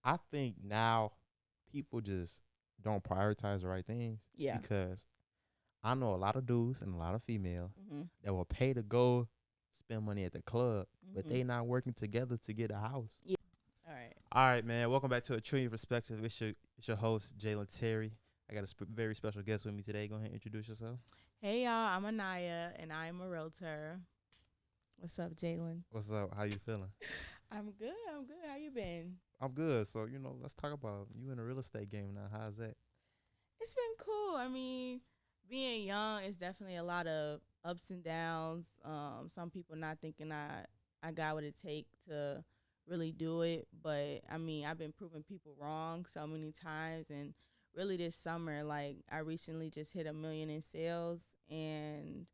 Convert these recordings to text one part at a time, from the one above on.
I think now people just don't prioritize the right things Yeah. because I know a lot of dudes and a lot of females Mhm. that will pay to go spend money at the club, but Mhm. they not working together to get a house. Yeah. All right. All right, man. Welcome back to A Trillion Perspective. It's your host, Jalen Terry. I got a very special guest with me today. Go ahead and introduce yourself. Hey y'all, I'm Anaya and I'm a realtor. What's up, Jalen? What's up? How you feeling? I'm good. I'm good. How you been? I'm good. So, let's talk about you in the real estate game now. How's that? It's been cool. I mean, being young is definitely a lot of ups and downs. Some people not thinking I got what it take to really do it, but I mean, I've been proving people wrong so many times. And really, this summer, like I recently just hit 1 million in sales, and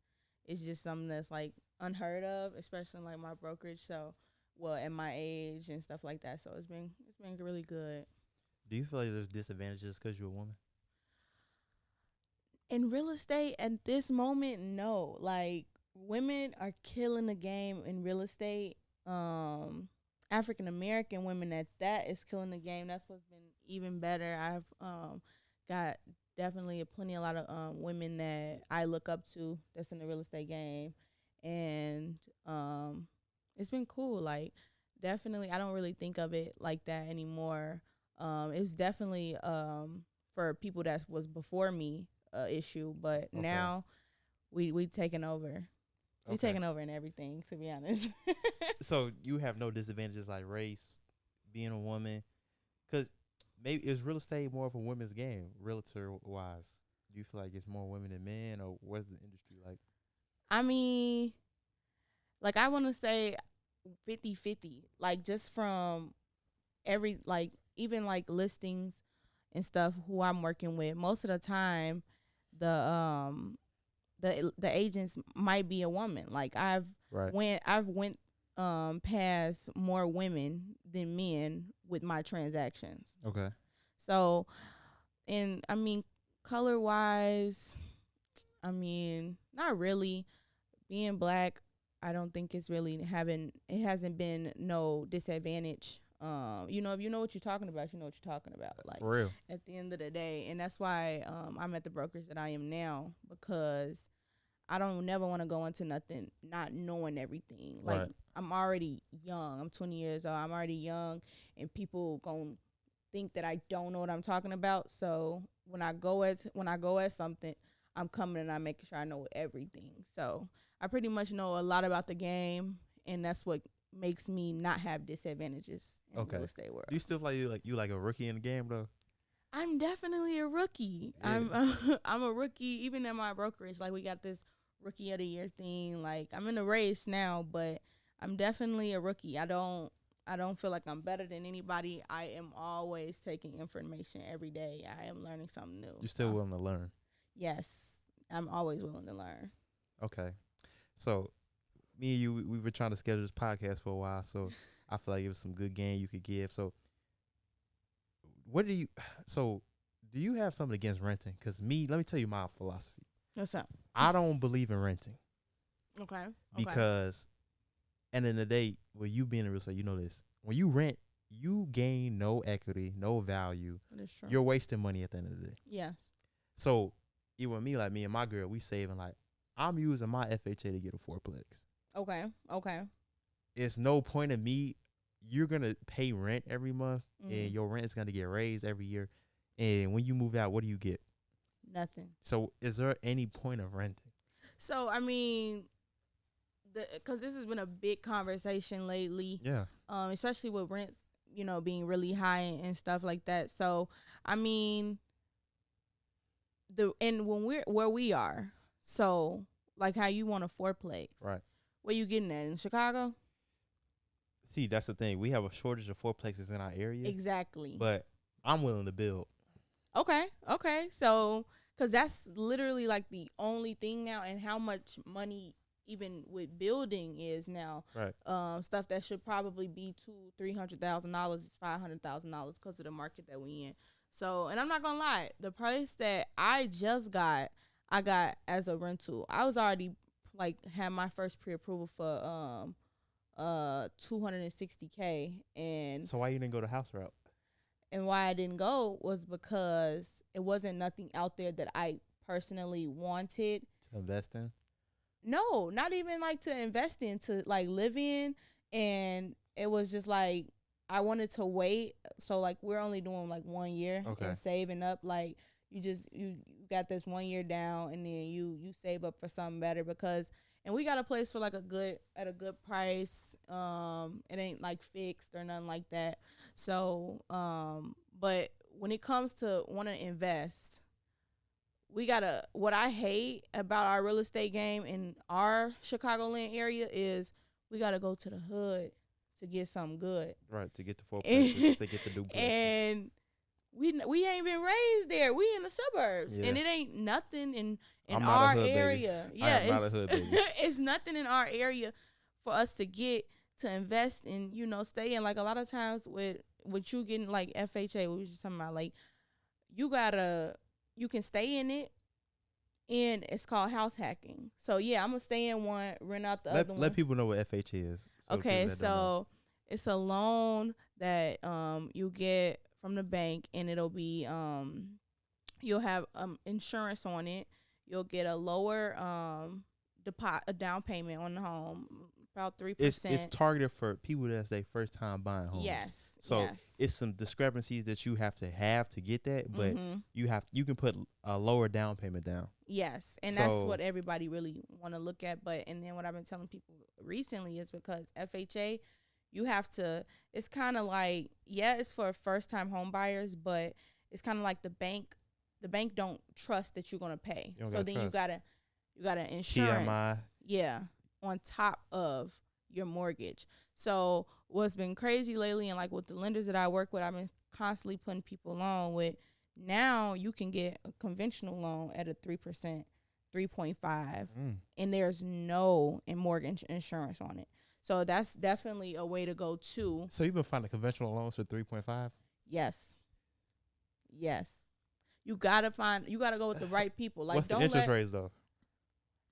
it's just something that's like unheard of, especially in, like my brokerage. So, well, at my age and stuff like that. So it's been really good. Do you feel like there's disadvantages because you're a woman? In real estate at this moment, no. Like women are killing the game in real estate. African American women at that is killing the game. That's what's been even better. I've got definitely a lot of women that I look up to that's in the real estate game, and it's been cool. Like definitely, I don't really think of it like that anymore. It was definitely for people that was before me issue, but Okay. now we taking over. We Okay. taking over in everything, to be honest. So you have no disadvantages like race, being a woman, because maybe is real estate more of a women's game, realtor wise? Do you feel like it's more women than men, or what's the industry like? I mean, like I want to say 50-50. Like just from every like even like listings and stuff who I'm working with, most of the time the the agents might be a woman. Like Right. I've went past more women than men with my transactions. Okay. So, and I mean color wise, I mean not really. Being black, I don't think it's really it hasn't been no disadvantage. If you know what you're talking about, you know what you're talking about. Like For real. at the end of the day, and that's why I'm at the brokerage that I am now, because I don't never want to go into nothing not knowing everything. Like Right. I'm already young. I'm 20 years old. I'm already young, and people gonna think that I don't know what I'm talking about. So when I go at something, I'm coming and I'm making sure I know everything. So I pretty much know a lot about the game, and that's what makes me not have disadvantages in the real Okay. estate world. Do you still feel like you like a rookie in the game though? I'm definitely a rookie. Yeah. I'm a rookie even in my brokerage. Like we got this rookie of the year thing. Like I'm in the race now, but I'm definitely a rookie. I don't feel like I'm better than anybody. I am always taking information every day. I am learning something new. You're still So willing to learn. yes, I'm always willing to learn. Okay. So me and you, we were trying to schedule this podcast for a while, so I feel like it was some good game you could give. So what do you? So do you have something against renting? Because let me tell you my philosophy. What's up? I don't believe in renting Okay. Okay. because, and in the day, well, you being a real estate, you know this. When you rent, you gain no equity, no value. That is true. You're wasting money at the end of the day. Yes. So even with me, like me and my girl, we saving like I'm using my FHA to get a fourplex. Okay. Okay. It's no point in me. You're gonna pay rent every month, and Mhm. your rent is gonna get raised every year. And when you move out, what do you get? Nothing. So, is there any point of renting? So I mean, because this has been a big conversation lately, Yeah. especially with rents, being really high and stuff like that. So I mean, when we're where we are, so like how you want a fourplex, Right. where you getting that in Chicago? See, that's the thing. We have a shortage of fourplexes in our area, Exactly. but I'm willing to build. Okay. Okay. So, because that's literally like the only thing now, and how much money even with building is now. Right. Stuff that should probably be $200,000-$300,000 is $500,000 because of the market that we in. So, and I'm not gonna lie, the price that I just got, I got as a rental. I was already like had my first pre-approval for 260K, and So why you didn't go the house route? and why I didn't go was because it wasn't nothing out there that I personally wanted To invest in. no, not even like to invest in, to like live in. And it was just like I wanted to wait. So like we're only doing like 1 year Okay. and saving up. Like you got this 1 year down, and then you save up for something better because. And we got a place for like at a good price. It ain't like fixed or nothing like that. So, but when it comes to want to invest, we gotta. What I hate about our real estate game in our Chicagoland area is we gotta go to the hood to get something good. Right, to get the fourplexes, to get the duplexes. And we ain't been raised there. We in the suburbs, Yeah. and it ain't nothing in I'm not our a hood area. baby. Yeah, I am not a hood baby. it's nothing in our area for us to get to invest in. Stay in. Like a lot of times with you getting like FHA, we was just talking about like you can stay in it. And it's called house hacking. So yeah, I'm gonna stay in one, rent out the other one. Let people know what FHA is. Okay, so it's a loan that you get from the bank, and it'll be you'll have insurance on it. You'll get a lower a down payment on the home, about 3%. It's targeted for people that's their first time buying homes. Yes. So yes. it's some discrepancies that you have to get that, but Mhm. you can put a lower down payment down. Yes, and that's So- what everybody really want to look at. But and then what I've been telling people recently is because FHA, you have to. It's kind of like it's for first time home buyers, but it's kind of like the bank. The bank don't trust that you're gonna pay, so then you gotta insurance. PMI. Yeah, on top of your mortgage. So what's been crazy lately, and like with the lenders that I work with, I've been constantly putting people on with. Now you can get a conventional loan at a 3%, 3.5, and there's no mortgage insurance on it. So that's definitely a way to go too. So you've been finding conventional loans for 3.5? Yes. You gotta go with the right people. Like, what's the interest rates though?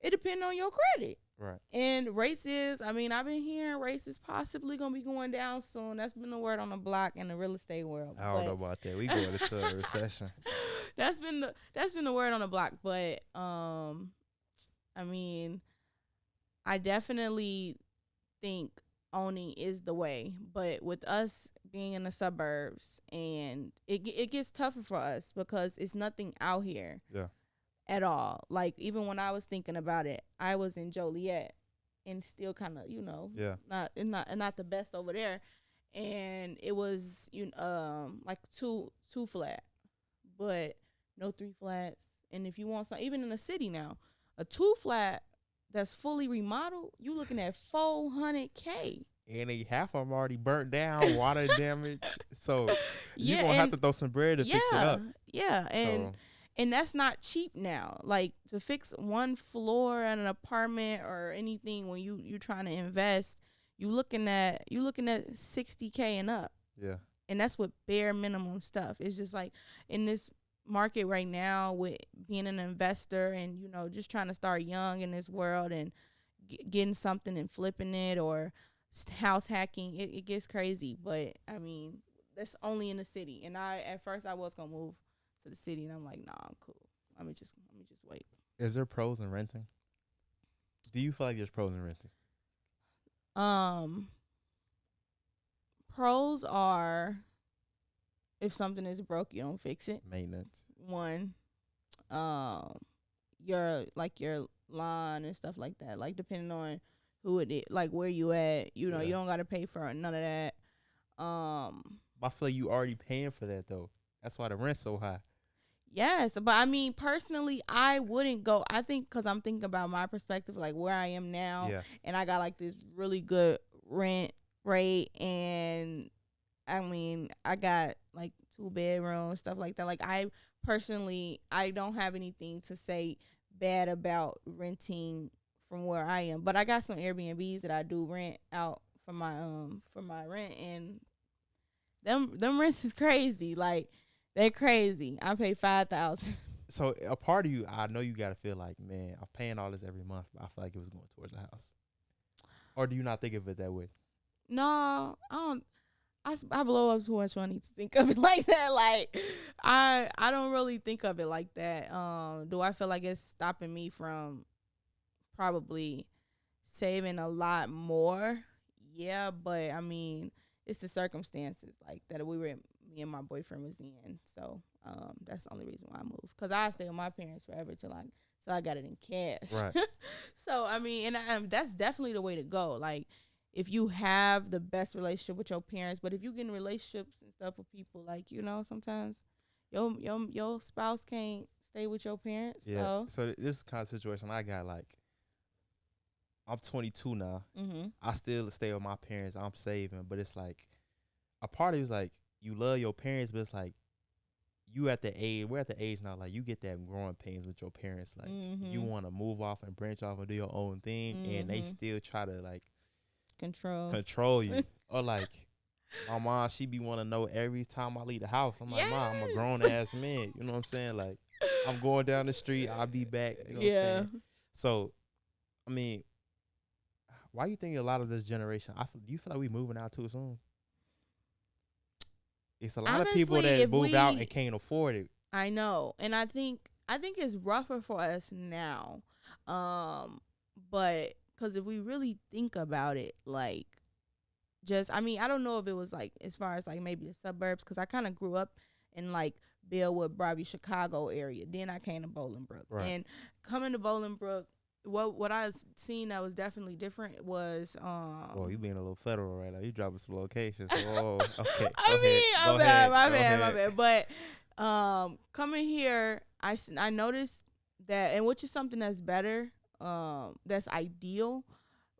It depends on your credit. Right. And rates I've been hearing rates is possibly going to be going down soon. That's been the word on the block in the real estate world. I don't know about that. We going into a recession. That's been the word on the block. But, I mean, I definitely think owning is the way. But with us being in the suburbs, and it gets tougher for us because it's nothing out here. Yeah. At all. Like, even when I was thinking about it, I was in Joliet and still kind of, not the best over there. And it was, like two flat, but no 3 flats. And if you want some, even in the city now, a 2 flat that's fully remodeled, you looking at $400K. And half of them already burnt down, water damage. So you're going to have to throw some bread to fix it up. Yeah. And that's not cheap now. Like, to fix one floor in an apartment or anything when you're trying to invest, you looking at $60K and up. Yeah. And that's with bare minimum stuff. It's just like in this market right now with being an investor and, just trying to start young in this world and getting something and flipping it or house hacking, it gets crazy. But, I mean, that's only in the city. And at first I was going to move to the city, and I'm like, nah, I'm cool. Let me just wait. Is there pros in renting? Do you feel like there's pros in renting? Pros are if something is broke, you don't fix it. Maintenance. One, your lawn and stuff like that. Like, depending on who it is, like where you at, you don't gotta pay for none of that. I feel like you already paying for that though. That's why the rent's so high. Yes, but I mean, personally, I wouldn't go. I think because I'm thinking about my perspective, like where I am now, and I got like this really good rent rate, and I mean, I got like 2 bedrooms, stuff like that. Like, I personally, I don't have anything to say bad about renting from where I am, but I got some Airbnbs that I do rent out for my rent, and them rents is crazy. Like, they're crazy. I pay $5,000. So a part of you, I know you gotta feel like, man, I'm paying all this every month, but I feel like it was going towards the house. Or do you not think of it that way? No, I I blow up too much money to think of it like that. Like I don't really think of it like that. Do I feel like it's stopping me from probably saving a lot more? Yeah, but I mean, it's the circumstances like that me and my boyfriend was in. So that's the only reason why I moved. Cause I stay with my parents forever till I got it in cash. Right. So I mean, and that's definitely the way to go. Like, if you have the best relationship with your parents, but if you get in relationships and stuff with people, like, sometimes your spouse can't stay with your parents. Yeah. So So this is kind of situation I got. Like, I'm 22 now. mm-hmm. I still stay with my parents. I'm saving, but it's like a part of it's like you love your parents, but it's like we're at the age now, like you get that growing pains with your parents. Like you want to move off and branch off and do your own thing, and they still try to like control you. Or like my mom, she be want to know every time I leave the house. I'm like, Mom, I'm a grown ass man. You know what I'm saying? Like, I'm going down the street, I'll be back. You know what I'm saying? So, I mean, why you think a lot of this generation, do you feel like we moving out too soon? It's a lot of people that move out and can't afford it. I know. And I think it's rougher for us now. But because if we really think about it, like, I don't know if it was like as far as like maybe the suburbs, because I kind of grew up in like Bellwood, Broadview, Chicago area. Then I came to Bolingbrook. Right. And coming to Bolingbrook, what I seen that was definitely different was well, you being a little federal right now. You dropping some locations. Oh, okay. My bad. But coming here, I noticed that, and which is something that's better, that's ideal,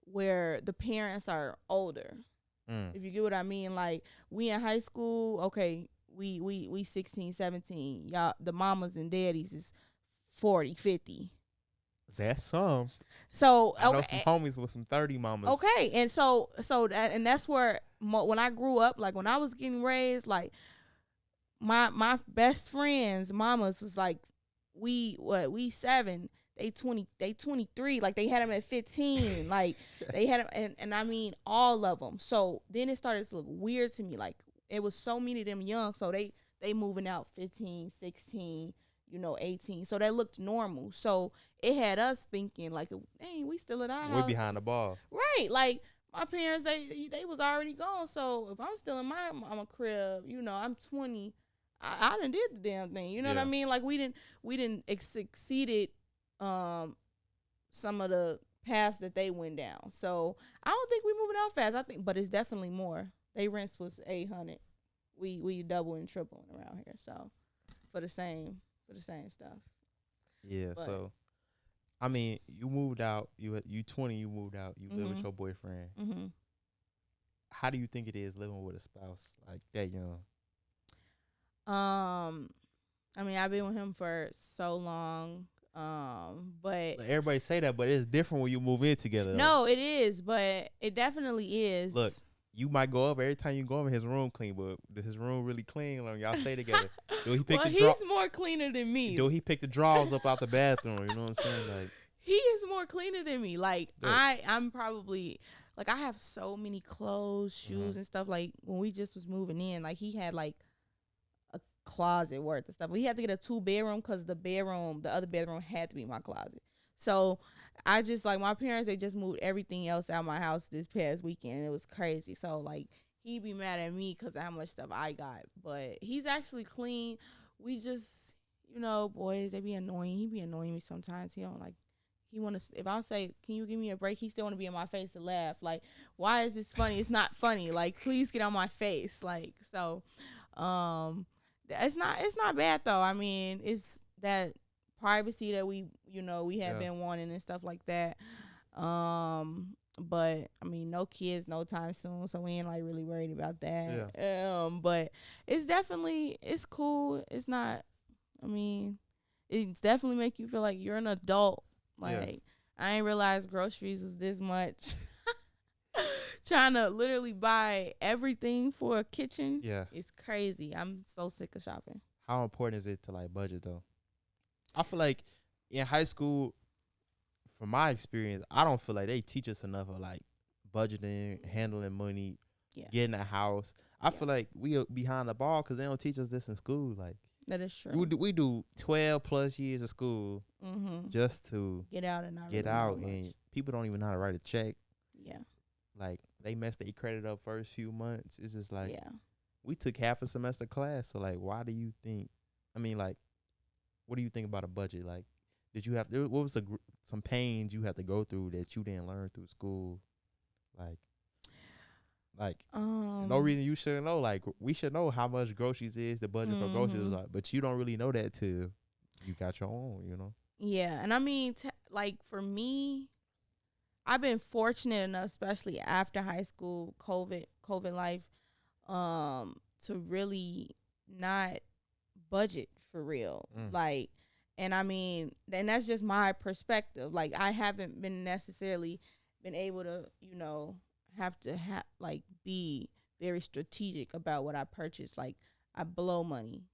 where the parents are older. If you get what I mean. Like, we in high school, okay, we 16, 17. Y'all, the mamas and daddies is 40, 50. That's some. So I know some homies with some 30 mamas. Okay, and so that's where when I grew up, like when I was getting raised, like my best friends' mamas was like, we 7, they 23, like they had them at 15, like they had them, and I mean all of them. So then it started to look weird to me, like it was so many of them young, so they moving out 15, 16. 18. So that looked normal. So it had us thinking like, dang, we still at our house. We're behind the ball. Right. Like my parents, they was already gone. So if I'm still in my mama crib, I'm 20. I done did the damn thing. You know what I mean? Like we didn't exceeded some of the paths that they went down. So I don't think we moving out fast. But it's definitely more. They rents was 800. We double and tripling around here. So for the same stuff. Yeah, but, so I mean, you moved out. You 20. You moved out. You live with your boyfriend. Mm-hmm. How do you think it is living with a spouse like that young? I mean, I've been with him for so long. But like everybody say that, but it's different when you move in together. No, it is, but it definitely is. Look, you might go up every time you go over his room clean, but does his room really clean when y'all stay together? He's more cleaner than me. Do he pick the drawers up out the bathroom? You know what I'm saying? Like, he is more cleaner than me. Like, I'm probably, like, I have so many clothes, shoes, and stuff. Like, when we just was moving in, like, he had like a closet worth of stuff. But he had to get a 2-bedroom because the other bedroom had to be my closet. So I just, like, my parents, they just moved everything else out of my house this past weekend. It was crazy. So, like, he'd be mad at me because of how much stuff I got. But he's actually clean. We just, boys, they be annoying. He be annoying me sometimes. He don't, like, he want to, if I say, can you give me a break? He still want to be in my face to laugh. Like, why is this funny? It's not funny. Like, please get on my face. Like, so, it's not bad, though. I mean, it's that privacy that we have been wanting and stuff like that. But I mean, no kids no time soon, so we ain't like really worried about that. But it's cool. It's not, I mean, it's definitely make you feel like you're an adult. Like, I ain't realized groceries was this much. Trying to literally buy everything for a kitchen. It's crazy. I'm so sick of shopping. How important is it to like budget though? I feel like in high school, from my experience, I don't feel like they teach us enough of like budgeting, handling money. Yeah. getting a house. I Yeah. feel like we are behind the ball because they don't teach us this in school. Like That is true. we do 12 plus years of school Mm-hmm. just to Get out and not get really know out, much. and people don't even know how to write a check. Yeah. Like they mess their credit up first few months. It's just like Yeah. we took half a semester class. So like, why do you think? I mean, like, what do you think about a budget? Like, did you have what was some pains you had to go through that you didn't learn through school? Like no reason you shouldn't know. Like we should know how much groceries is the budget for groceries, Mhm. like, but you don't really know that till you got your own. You know. Yeah, and I mean, like for me, I've been fortunate enough, especially after high school, COVID life, to really not budget for real. Mm. Like, and I mean, and that's just my perspective. Like, I haven't been necessarily been able to, have to like be very strategic about what I purchase. Like, I blow money.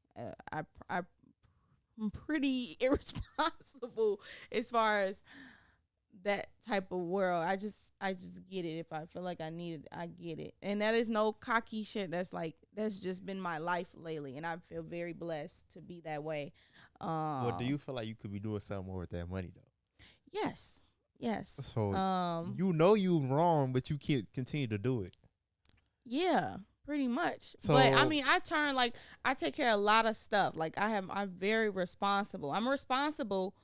I'm pretty irresponsible as far as that type of world. I just get it. If I feel like I need it, I get it. And that is no cocky shit. That's just been my life lately, and I feel very blessed to be that way. Well, do you feel like you could be doing something more with that money though? Yes. So you wrong, but you can't continue to do it. Yeah, pretty much. So, but I mean, I take care of a lot of stuff. Like I'm very responsible. I'm responsible.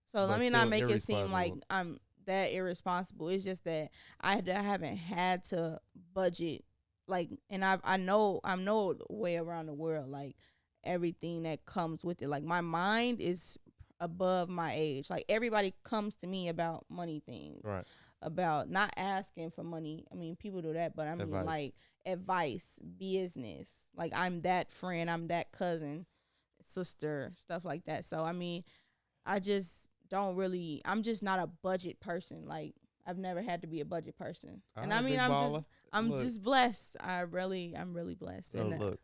So let me not make it seem like I'm that irresponsible. It's just that I haven't had to budget. Like, and I know the way around the world. Like everything that comes with it. Like my mind is above my age. Like everybody comes to me about money things. right. About not asking for money. I mean, people do that, but I mean like advice, business. Like I'm that friend, I'm that cousin, sister, stuff like that. So I mean, I just don't really. I'm just not a budget person. Like I've never had to be a budget person, and I mean I'm just blessed. I'm really blessed. Look,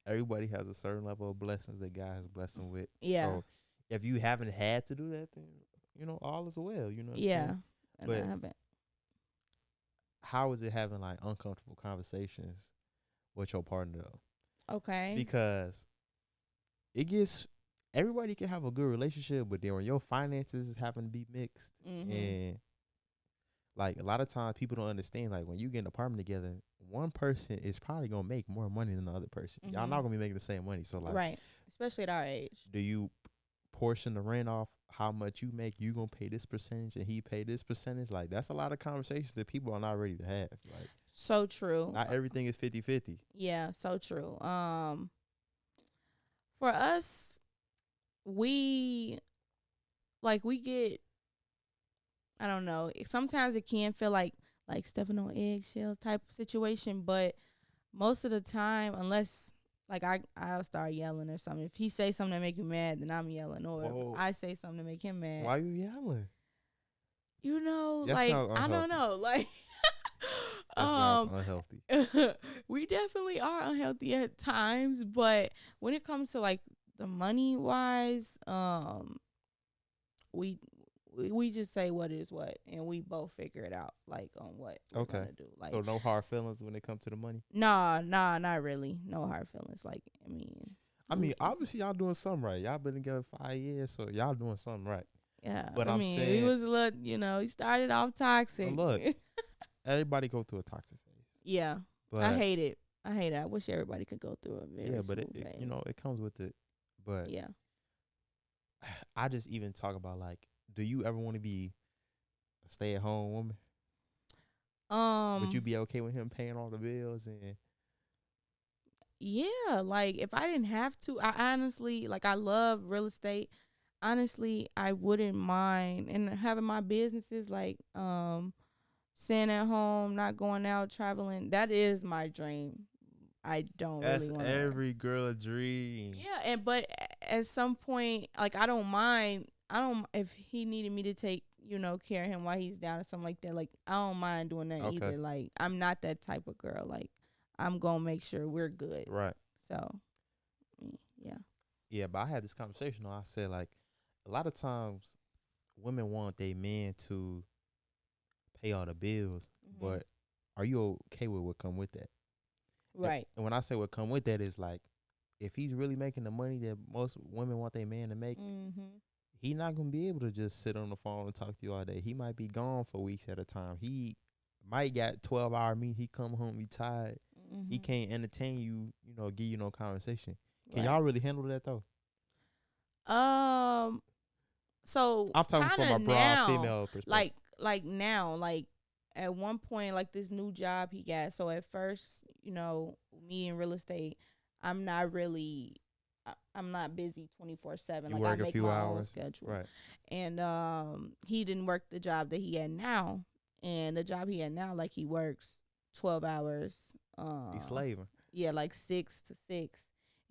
everybody has a certain level of blessings that God has blessed them with. Yeah. So if you haven't had to do that, then all is well. You know what I'm saying? And I haven't. How is it having like uncomfortable conversations with your partner though? Okay. Because everybody can have a good relationship, but then when your finances happen to be mixed, and like a lot of times people don't understand, like when you get an apartment together, one person is probably gonna make more money than the other person. Y'all not gonna be making the same money. So like, right, especially at our age. Do you portion the rent off how much you make? You gonna pay this percentage and he pay this percentage? Like that's a lot of conversations that people are not ready to have. Like so true. Not everything is 50-50. Yeah, so true. For us, we get, I don't know, sometimes it can feel like stepping on eggshells type of situation, but most of the time, unless like I'll start yelling or something. If he say something that make you mad, then I'm yelling, or I say something to make him mad. Why are you yelling? Like I don't know, like that sounds unhealthy. We definitely are unhealthy at times, but when it comes to like the money wise, we just say what is what, and we both figure it out, like on what we're gonna do. Like, so no hard feelings when it comes to the money. Nah, not really. No hard feelings. Like, I mean, obviously y'all doing something right. Y'all been together 5 years, so y'all doing something right. Yeah, but I'm saying he was a little, he started off toxic. Look, everybody go through a toxic phase. Yeah, but I hate it. I wish everybody could go through it. Yeah, but it comes with it. But yeah, I just even talk about like, do you ever want to be a stay-at-home woman? Would you be okay with him paying all the bills and? Yeah, like if I didn't have to, I honestly, like, I love real estate. Honestly, I wouldn't mind, and having my businesses, like staying at home, not going out traveling. That is my dream. I don't really want. That's every girl dream. Yeah, but at some point, like, I don't mind. If he needed me to take, care of him while he's down or something like that. Like, I don't mind doing that either. Like, I'm not that type of girl. Like, I'm gonna make sure we're good. Right. So, yeah. Yeah, but I had this conversation. I said, like, a lot of times women want their men to pay all the bills, but are you okay with what come with that? Right. And when I say what come with that is like, if he's really making the money that most women want their man to make, he not gonna be able to just sit on the phone and talk to you all day. He might be gone for weeks at a time. He might got 12-hour meeting. He come home, he tired. He can't entertain you, give you no conversation. Can y'all really handle that though? So I'm talking from a broad now, female perspective. like now, like at one point, like this new job he got. So at first, me in real estate, I'm not really, I'm not busy 24/7. You like work I make a few my hours. own schedule. Right. And he didn't work the job that he had now, and the job he had now, like he works 12 hours. He's slaving. Yeah, like 6 to 6.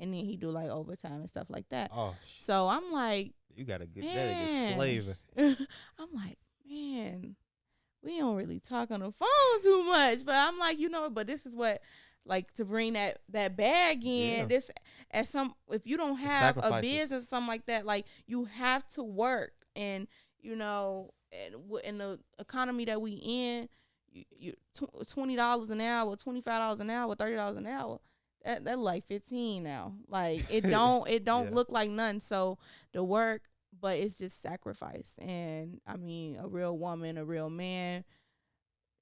And then he do like overtime and stuff like that. Oh, so I'm like, you gotta get that nigga slaving. I'm like, man, we don't really talk on the phone too much. But I'm like, but this is what, like, to bring that bag in. Yeah. This if you don't have a business or something like that, like you have to work. And in the economy that we in, you $20 an hour, $25 an hour, $30 an hour. That like 15 now. Like it don't Yeah. look like nothing. So the work, but it's just sacrifice. And I mean, a real woman, a real man,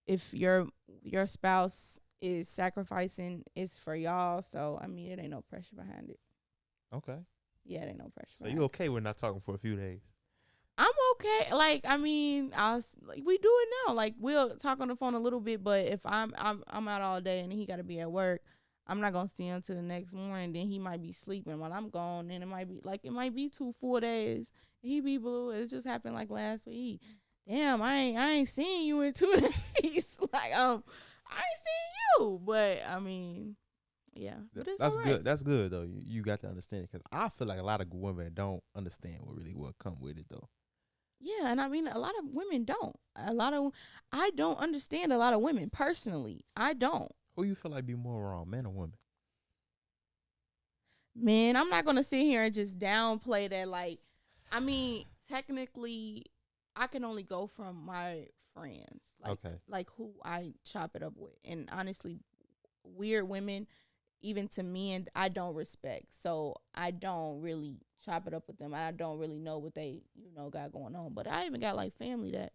if your spouse is sacrificing, it's for y'all. So I mean, it ain't no pressure behind it. Okay. Yeah, it ain't no pressure. So you okay with not talking for a few days? I'm okay. Like, I mean, we do it now. Like, we'll talk on the phone a little bit, but if I'm out all day and he got to be at work, I'm not gonna see him till the next morning. Then he might be sleeping while I'm gone, and it might be 2 full days. He be blue. It just happened like last week. Damn, I ain't seen you in 2 days. Like, I ain't seen you. But I mean, yeah, but it's that's all good. right. That's good though. You got to understand it, because I feel like a lot of women don't understand what come with it though. Yeah, and I mean, a lot of women don't. I don't understand a lot of women personally. I don't. Who you feel like be more wrong, men or women? Man, I'm not gonna sit here and just downplay that. Like, I mean, technically, I can only go from my friends, like who I chop it up with, and honestly, weird women, even to me, and I don't respect. So I don't really chop it up with them. I don't really know what they, got going on. But I even got like family that,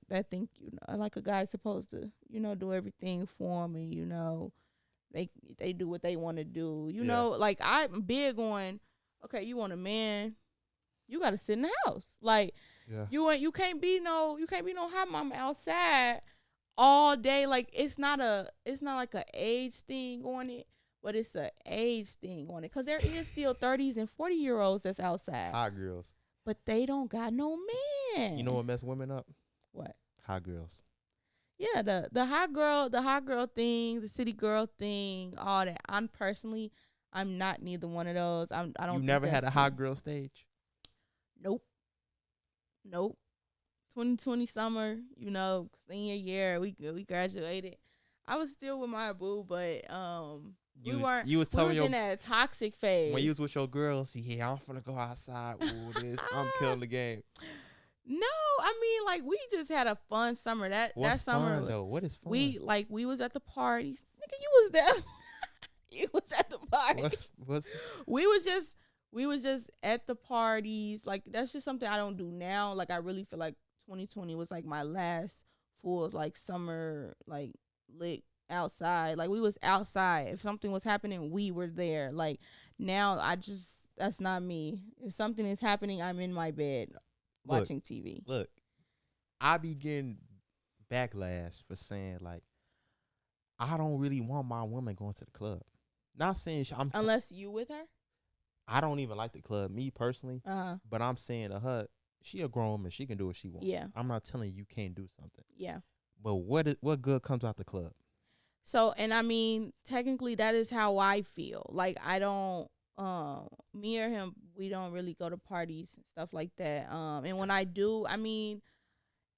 that think, like a guy's supposed to, do everything for them, and they do what they want to do. Like I'm big on, okay, you want a man, you got to sit in the house. Like you can't be no hot mama outside all day. Like it's not like a age thing on it, but it's a age thing on it, because there is still 30s and 40-year-olds that's outside. Hot girls. But they don't got no man. You know what mess women up? What? Hot girls. Yeah, the hot girl thing, the city girl thing, all that. I'm not neither one of those. I don't. You never had a hot girl stage? Nope. 2020 summer, senior year, we graduated. I was still with my boo, but we was in that toxic phase. When you was with your girls, yeah, I'm finna go outside. Ooh, I'm killing the game. No, I mean, like, we just had a fun summer. That summer, fun, though? What is fun? We was at the parties. Nigga, you was there. You was at the parties. We was just at the parties. Like, that's just something I don't do now. Like, I really feel like 2020 was like my last full like summer, like, lit outside. Like, we was outside. If something was happening, we were there. Like, now that's not me. If something is happening, I'm in my bed watching TV. Look, I be getting backlash for saying, like, I don't really want my woman going to the club. Not saying unless you with her. I don't even like the club, me personally. Uh-huh. But I'm saying to her, she a grown woman, she can do what she wants. Yeah. I'm not telling you can't do something. Yeah. But what good comes out the club? So, and I mean, technically that is how I feel. Like, I don't me or him, we don't really go to parties and stuff like that. And when I do, I mean,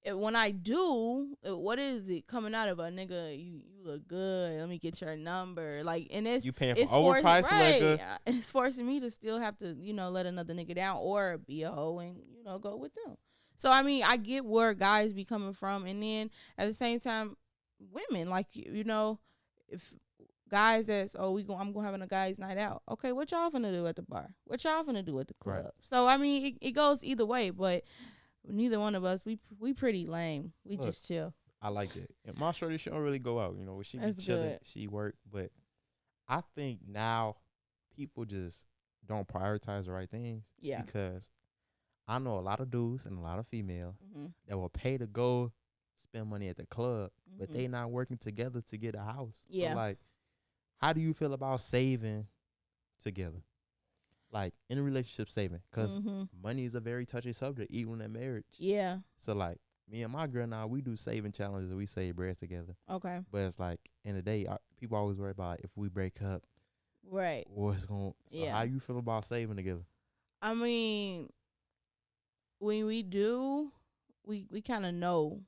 what is it coming out of a nigga? You look good. Let me get your number. Like, and you paying for overpriced liquor. It's forcing me to still have to, let another nigga down or be a hoe and go with them. So I mean, I get where guys be coming from, and then at the same time, women, like, if guys that's I'm gonna having a guys night out. Okay, what y'all finna do at the bar? What y'all finna do at the club? Right. So I mean, it goes either way, but neither one of us we pretty lame. We Look, just chill. I like that. And my shorty, she don't really go out. You know, she be That's chilling. good. She work, but I think now people just don't prioritize the right things. Yeah. Because I know a lot of dudes and a lot of females Mm-hmm. that will pay to go spend money at the club, but Mm-hmm. they not working together to get a house. Yeah. So like, how do you feel about saving together? Like in a relationship, saving, because Mm-hmm. money is a very touchy subject, even in marriage. Yeah. So like me and my girl now, we do saving challenges. We save bread together. Okay. But it's like in the day, people always worry about if we break up, Right. what's going. So Yeah. how you feel about saving together? I mean, when we do, we kind of know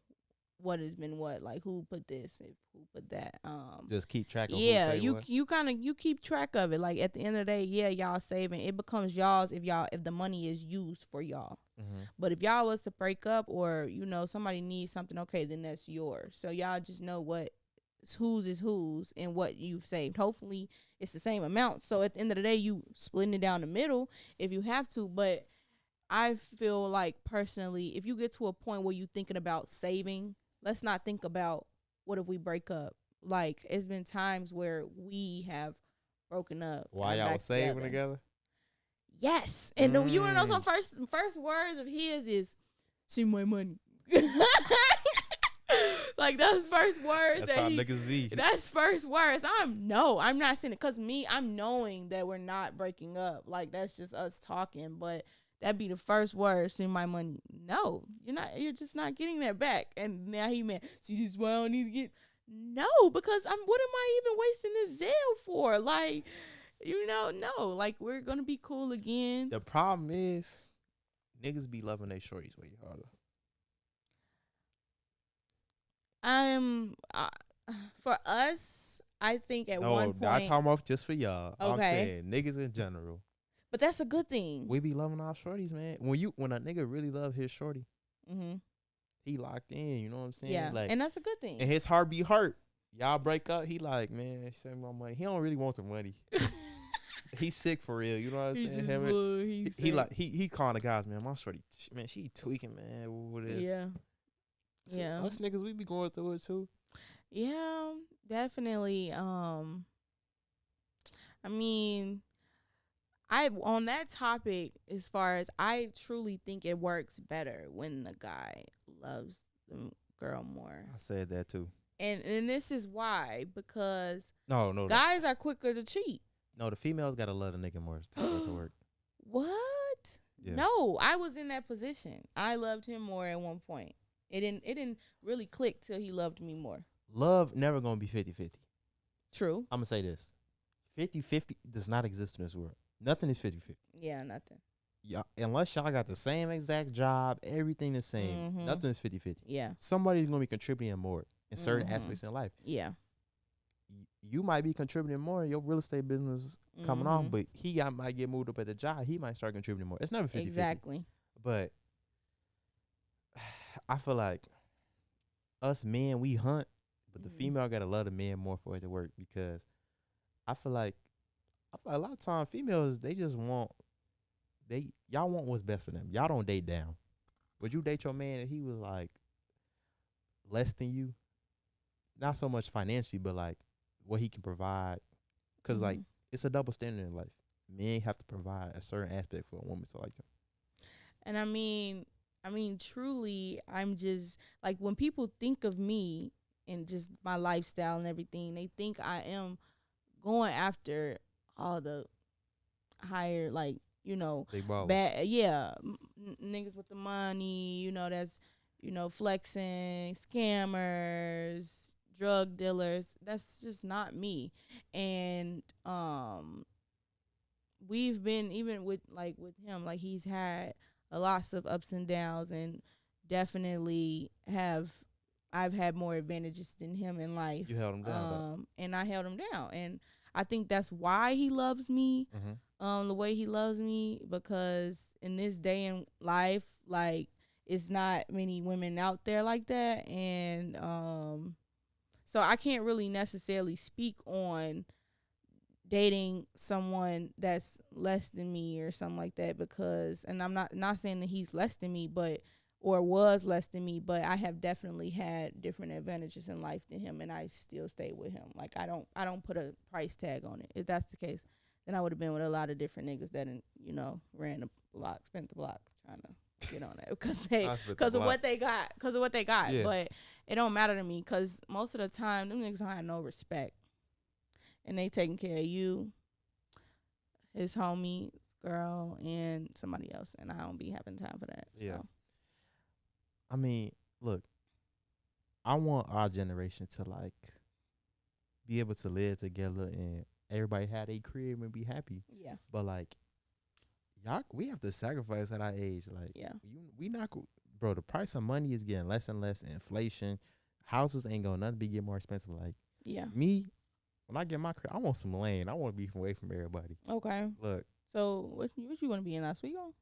what has been what, like who put this, who put that. Just keep track of Yeah, who say what. you kind of you keep track of it. Like at the end of the day, yeah, y'all saving. It becomes y'all's if the money is used for y'all. Mm-hmm. But if y'all was to break up or somebody needs something, okay, then that's yours. So y'all just know what whose is whose and what you've saved. Hopefully it's the same amount. So at the end of the day, you splitting it down the middle if you have to. But I feel like personally, if you get to a point where you're thinking about saving, let's not think about what if we break up. Like it's been times where we have broken up. Why got y'all back saving together? Yes, and you wanna know some first words of his is "see my money." Like those first words. That's how niggas be. That's first words. I'm not saying it because I'm knowing that we're not breaking up. Like that's just us talking, but that'd be the first word. See my money. No, you're not. You're just not getting that back. And now he meant. See, this is why I don't need to get. No, because what am I even wasting this zeal for? Like. No, like we're gonna be cool again. The problem is, niggas be loving their shorties way harder. For us, I think at one point. No, not talking about just for y'all. Okay. I'm saying niggas in general. But that's a good thing. We be loving our shorties, man. When a nigga really love his shorty, he locked in. You know what I'm saying? Yeah, Like, and that's a good thing. and his heart be hurt. Y'all break up, he like, man, send my money. He don't really want the money. He's sick for real. You know what I'm saying? He calling the guys, man. My shorty, man, she tweaking, man. What is? Yeah. So Yeah. us niggas, we be going through it too. Yeah, definitely. I mean, on that topic, as far as I truly think it works better when the guy loves the girl more. I said that too. And this is why, because No, guys are quicker to cheat. No, the females gotta love the nigga more to go to work. What? Yeah. No, I was in that position. I loved him more at one point. It didn't really click till he loved me more. Love never gonna be 50-50. True. I'm gonna say this. 50-50 does not exist in this world. Nothing is 50-50. Yeah, nothing. Yeah, unless y'all got the same exact job, everything the same. Nothing is 50-50. Yeah. Somebody's gonna be contributing more in certain aspects in life. Yeah. You might be contributing more in your real estate business coming on, but might get moved up at the job. He might start contributing more. It's never 50-50. Exactly. But I feel like us men, we hunt, but the female gotta love the man more for it to work, because I feel like a lot of times females, they just want y'all want what's best for them. Y'all don't date down. Would you date your man if he was like less than you? Not so much financially, but like what he can provide. Because like it's a double standard in life. Men have to provide a certain aspect for a woman to like them. And I mean, truly, I'm just like, when people think of me and just my lifestyle and everything, they think I am going after all the higher, like, Big ballers. bad, yeah, niggas with the money, that's, flexing, scammers, drug dealers. That's just not me. And we've been, even with him, like, he's had a lots of ups and downs, and definitely I've had more advantages than him in life. You held him down, and I held him down, and I think that's why he loves me, the way he loves me, because in this day in life, like, it's not many women out there like that, and So I can't really necessarily speak on dating someone that's less than me or something like that, because, and I'm not saying that he's less than me, but or was less than me, but I have definitely had different advantages in life than him, and I still stay with him. Like I don't put a price tag on it. If that's the case, then I would have been with a lot of different niggas that, ran the block, spent the block trying to get on that because of what they got. Yeah. But it don't matter to me, because most of the time them niggas don't have no respect, and they taking care of you, his homie, his girl, and somebody else, and I don't be having time for that. Yeah. So. I mean, look, I want our generation to like be able to live together and everybody have their crib and be happy. Yeah. But like, y'all, we have to sacrifice at our age. Like, Yeah. we not, bro. The price of money is getting less and less. Inflation, houses ain't gonna nothing be getting more expensive. Like, Yeah. me, when I get my crib, I want some land. I want to be away from everybody. Okay. Look, So what you want to be in Oswego?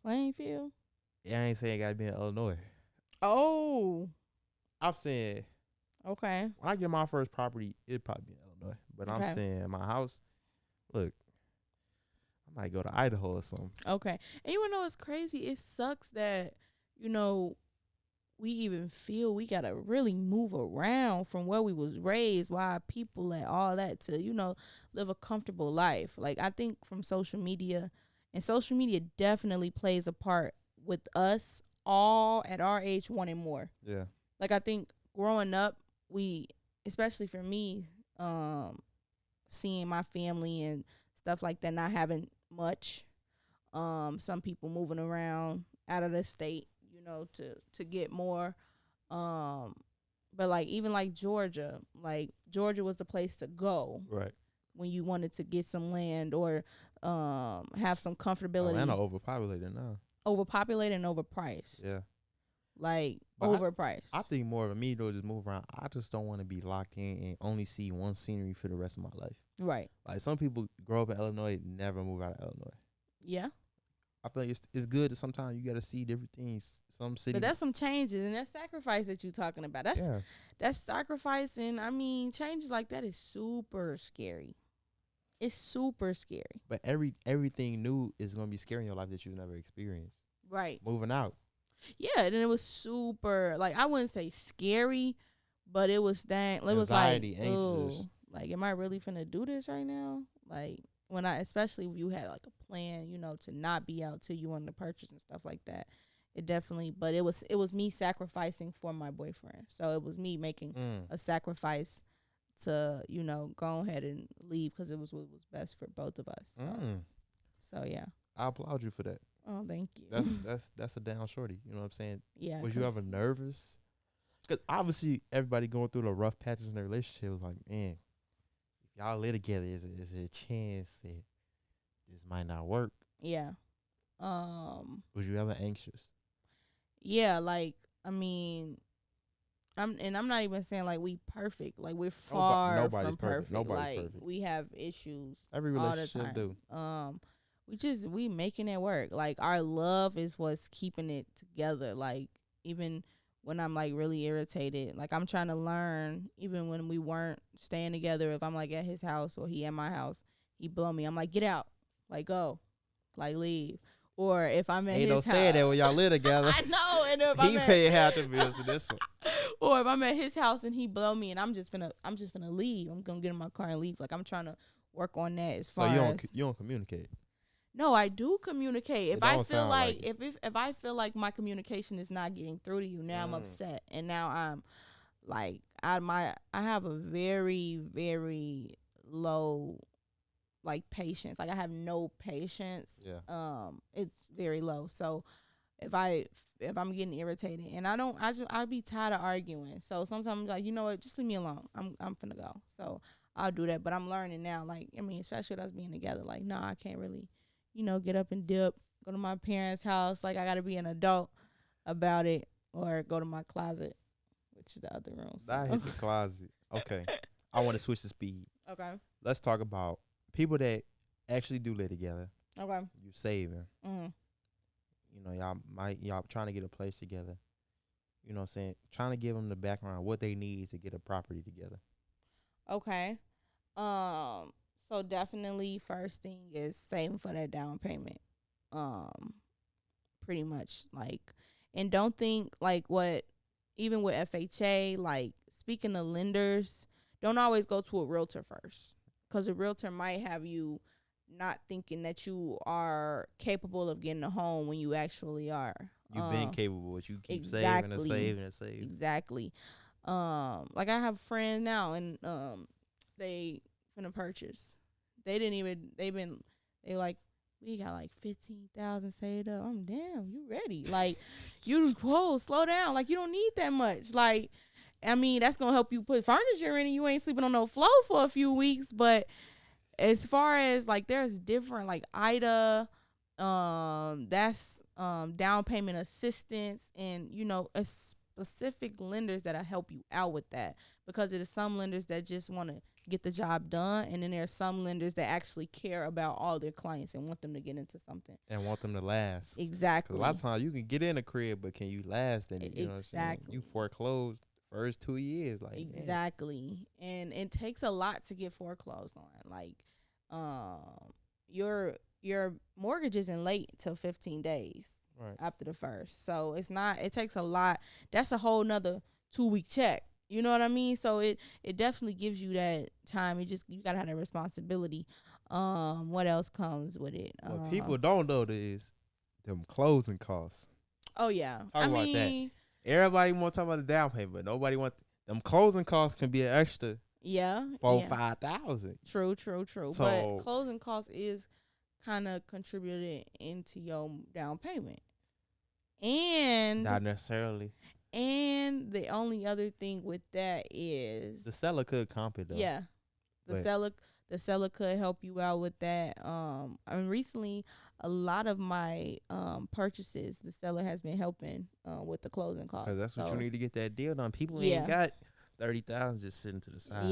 Plainfield? yeah, I ain't saying it gotta be in Illinois. Oh. I'm saying Okay. when I get my first property, it'd probably be in Illinois. But Okay. I'm saying my house, look, I might go to Idaho or something. Okay. And you wanna know what's crazy? It sucks that, we even feel we gotta really move around from where we was raised, why people and all that, to, live a comfortable life. Like, I think from social media, and social media definitely plays a part with us all at our age wanting more. Yeah. Like, I think growing up, especially for me, seeing my family and stuff like that, not having much, some people moving around out of the state, to get more. But like, even like Georgia was the place to go Right. when you wanted to get some land or have some comfortability. Atlanta overpopulated now. Overpopulated and overpriced. Yeah. Like, But overpriced. I think more of me though, just move around. I just don't want to be locked in and only see one scenery for the rest of my life. Right. Like some people grow up in Illinois, never move out of Illinois. Yeah. I feel like it's good that sometimes you got to see different things. Some cities. But that's some changes, and that sacrifice that you're talking about. That's sacrifice, and I mean, changes like that is super scary. It's super scary. But everything new is gonna be scary in your life that you've never experienced. Right. Moving out. Yeah, and it was super, like, I wouldn't say scary, but it was it was Anxiety, like, anxious. like, am I really finna do this right now? Like, especially if you had like a plan, to not be out till you wanted to purchase and stuff like that. It definitely, but it was me sacrificing for my boyfriend. So it was me making a sacrifice to, go ahead and leave because it was what was best for both of us. So yeah. I applaud you for that. Oh, thank you. That's a down shorty. You know what I'm saying? Yeah. Was you ever nervous? Because obviously everybody going through the rough patches in their relationship was like, man, if y'all live together, is there a chance that this might not work? Yeah. Was you ever anxious? Yeah, like, I mean, I'm not even saying like we perfect. Like, we're far nobody's from perfect. Nobody's like perfect. We have issues. Every relationship do. We making it work. Like, our love is what's keeping it together. Like, even when I'm like really irritated, like, I'm trying to learn. Even when we weren't staying together, if I'm like at his house or he at my house, he blow me. I'm like, get out, like, go, like, leave. Or if I'm at his house, don't say that when y'all live together. I know. And if he paid half the bills to this one. Or if I'm at his house and he blow me and I'm just finna leave. I'm gonna get in my car and leave. Like, I'm trying to work on that as far as. You don't communicate. No, I do communicate. If I feel like, it. if I feel like my communication is not getting through to you, now I'm upset, and now I'm like, I have a very, very low, like, patience. Like, I have no patience. Yeah. It's very low. So if I'm getting irritated, and I'll be tired of arguing. So sometimes I'm like, you know what, just leave me alone. I'm finna go. So I'll do that. But I'm learning now. Like, I mean, especially with us being together. Like, no, I can't really, get up and dip, go to my parents' house. Like, I gotta be an adult about it, or go to my closet, which is the other room. So. I hit the closet. Okay. I want to switch the speed. Okay. Let's talk about people that actually do live together. Okay. You saving. Mm-hmm. Y'all trying to get a place together. you know what I'm saying, trying to give them the background, what they need to get a property together. Okay. So definitely first thing is saving for that down payment. Um, Pretty much like, and don't think like what, even with FHA, like speaking of lenders, don't always go to a realtor first, because a realtor might have you not thinking that you are capable of getting a home when you actually are. You've been capable, but you keep saving and Exactly. saving and saving. Exactly. Like I have a friend now, and they finna purchase. They like, we got like 15,000 saved up. I'm damn, you ready? Like, you slow down. Like, you don't need that much. Like, I mean, that's gonna help you put furniture in, and you ain't sleeping on no floor for a few weeks. But as far as like, there's different like IDA, that's down payment assistance, and a specific lenders that'll help you out with that, because there's some lenders that just want to get the job done, and then there are some lenders that actually care about all their clients and want them to get into something And want them to last. exactly. A lot of times you can get in a crib, but can you last in it? You know what I'm saying? Exactly. You foreclosed first 2 years, like Exactly. And it takes a lot to get foreclosed on. Like, your mortgage isn't late till 15 days right. after the first. So it takes a lot. That's a whole nother 2-week check. You know what I mean? So it definitely gives you that time. You gotta have that responsibility. What else comes with it? What people don't know is them closing costs. Oh yeah. Talk about that. Everybody want to talk about the down payment, but nobody want them closing costs can be an extra. Yeah. 5,000. True. So, but closing costs is kind of contributed into your down payment. And not necessarily. And the only other thing with that is the seller could comp it though. Yeah. The seller could help you out with that. I mean, recently a lot of my purchases, the seller has been helping with the closing costs. Because that's what you need to get that deal done. People ain't got 30,000 just sitting to the side.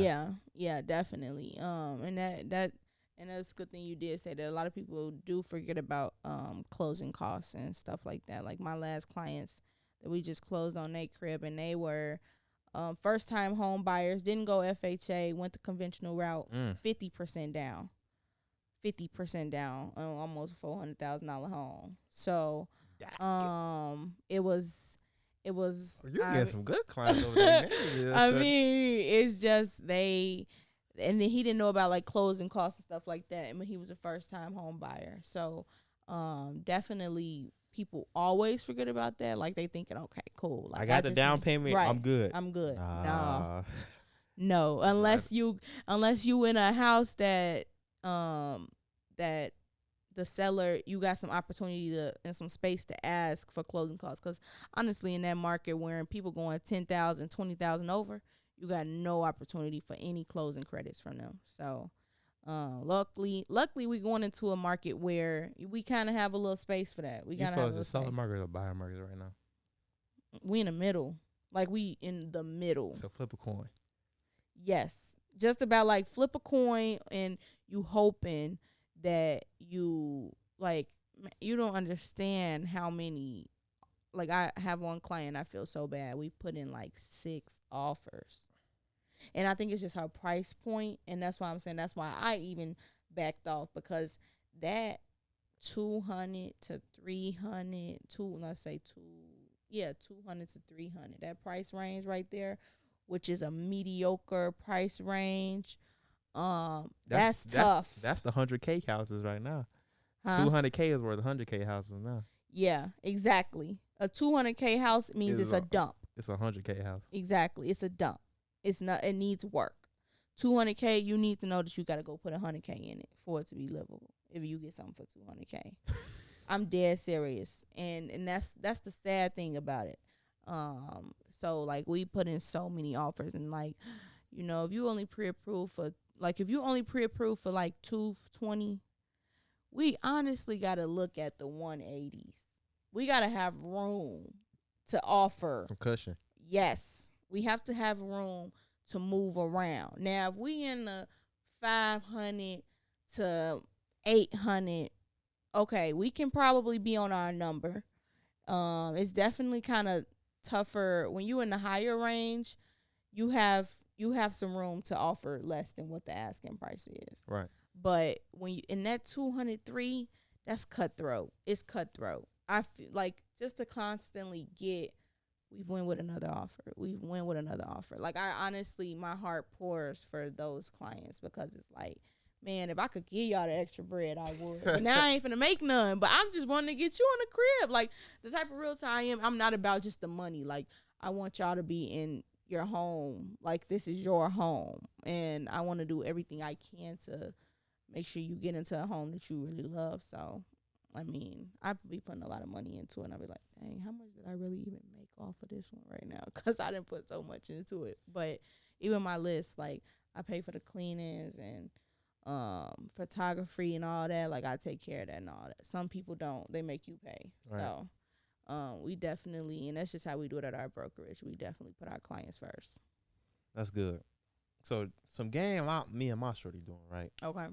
Yeah, definitely. And that's a good thing you did say that. A lot of people do forget about closing costs and stuff like that. Like my last clients that we just closed on their crib, and they were first time home buyers, didn't go FHA, went the conventional route, 50% down. 50% down on almost $400,000 home. So it was you get some good clients over there. I mean, it's just and then he didn't know about like closing costs and stuff like that. I mean, he was a first time home buyer. So definitely people always forget about that. Like they thinking, okay, cool. Like I got the down payment. Right, I'm good. No, unless you in a house that that the seller, you got some opportunity to and some space to ask for closing costs. Because honestly, in that market where people going 10,000, 20,000 over, you got no opportunity for any closing credits from them. So luckily we going into a market where we kind of have a little space for that. We kind of have a seller market or buyer market right now. We in the middle. Like we in the middle. So flip a coin. Yes. Just about like flip a coin, and you hoping that you don't understand how many. Like I have one client, I feel so bad. We put in like 6 offers. And I think it's just her price point, and that's why I'm saying that's why I even backed off, because that 200 to 300, 200 to 300, that price range right there, which is a mediocre price range. That's tough. That's the 100K houses right now. 200K is worth 100K houses now. Yeah, exactly. A 200K house means it's a dump. It's a 100K house. Exactly, it's a dump. It's not. It needs work. 200K, you need to know that you got to go put 100K in it for it to be livable. If you get something for 200K, I'm dead serious, and that's the sad thing about it. So like we put in so many offers, and like, if you only pre-approved for like 220, we honestly got to look at the 180s. We got to have room to offer some cushion. Yes. We have to have room to move around. Now, if we in the 500 to 800, okay, we can probably be on our number. It's definitely kind of tougher. When you in the higher range, you have some room to offer less than what the asking price is. Right. But when you in that 203, that's cutthroat. It's cutthroat. I feel like just to constantly get, we've went with another offer. We've went with another offer. Like, I honestly, my heart pours for those clients, because it's like, man, if I could give y'all the extra bread, I would. But now I ain't finna make none. But I'm just wanting to get you on the crib. Like, the type of realtor I am, I'm not about just the money. Like, I want y'all to be in your home. Like, this is your home. And I want to do everything I can to make sure you get into a home that you really love. So, I mean, I be putting a lot of money into it, and I be like, dang, how much did I really even make off of this one right now? Because I didn't put so much into it. But even my list, like, I pay for the cleanings and photography and all that. Like, I take care of that and all that. Some people don't. They make you pay. Right. So we definitely, and that's just how we do it at our brokerage. We definitely put our clients first. That's good. So some game me and my shorty doing, right? Okay.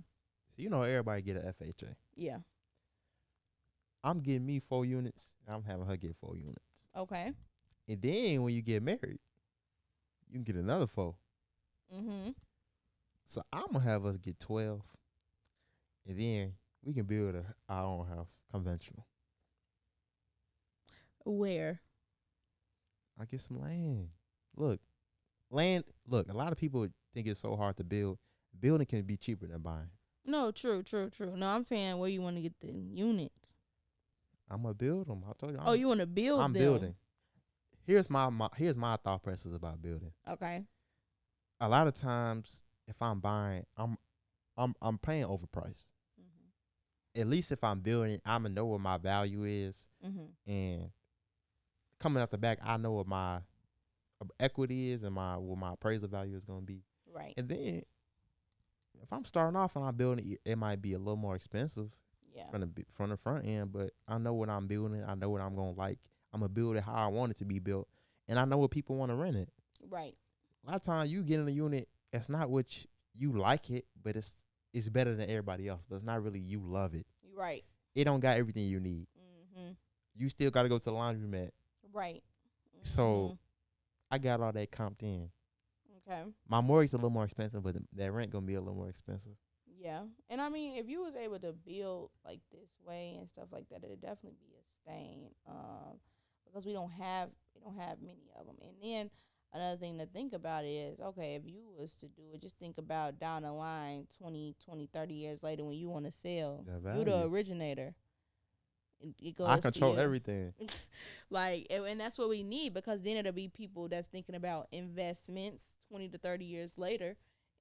So you know everybody get an FHA. Yeah. I'm getting me 4 units. I'm having her get 4 units. Okay. And then when you get married, you can get another 4. Mm-hmm. So I'm going to have us get 12. And then we can build our own house, conventional. Where? I get some land. Look, a lot of people think it's so hard to build. Building can be cheaper than buying. No, true. No, I'm saying where you want to get the units. I'm going to build them. I told you. You want to build them? I'm building. Here's my thought process about building. Okay. A lot of times, if I'm buying, I'm paying overpriced. Mm-hmm. At least if I'm building, I'm gonna know what my value is, mm-hmm. and coming out the back, I know what my equity is and what my appraisal value is gonna be. Right. And then, if I'm starting off and I'm building, it might be a little more expensive. Yeah. From the front end, but I know what I'm building. I know what I'm gonna like. I'm gonna build it how I want it to be built, and I know what people want to rent it. Right. A lot of times you get in a unit, it's not what you like it, but it's better than everybody else. But it's not really you love it. Right. It don't got everything you need. Mm-hmm. You still got to go to the laundromat. Right. Mm-hmm. So I got all that comped in. Okay. My mortgage's a little more expensive, but that rent gonna be a little more expensive. Yeah, and I mean, if you was able to build like this way and stuff like that, it'd definitely be a stain. Because we don't have many of them. And then another thing to think about is, okay, if you was to do it, just think about down the line, 20, 30 years later when you want to sell, you're the originator. It goes I control everything. Like, and that's what we need, because then it'll be people that's thinking about investments 20 to 30 years later.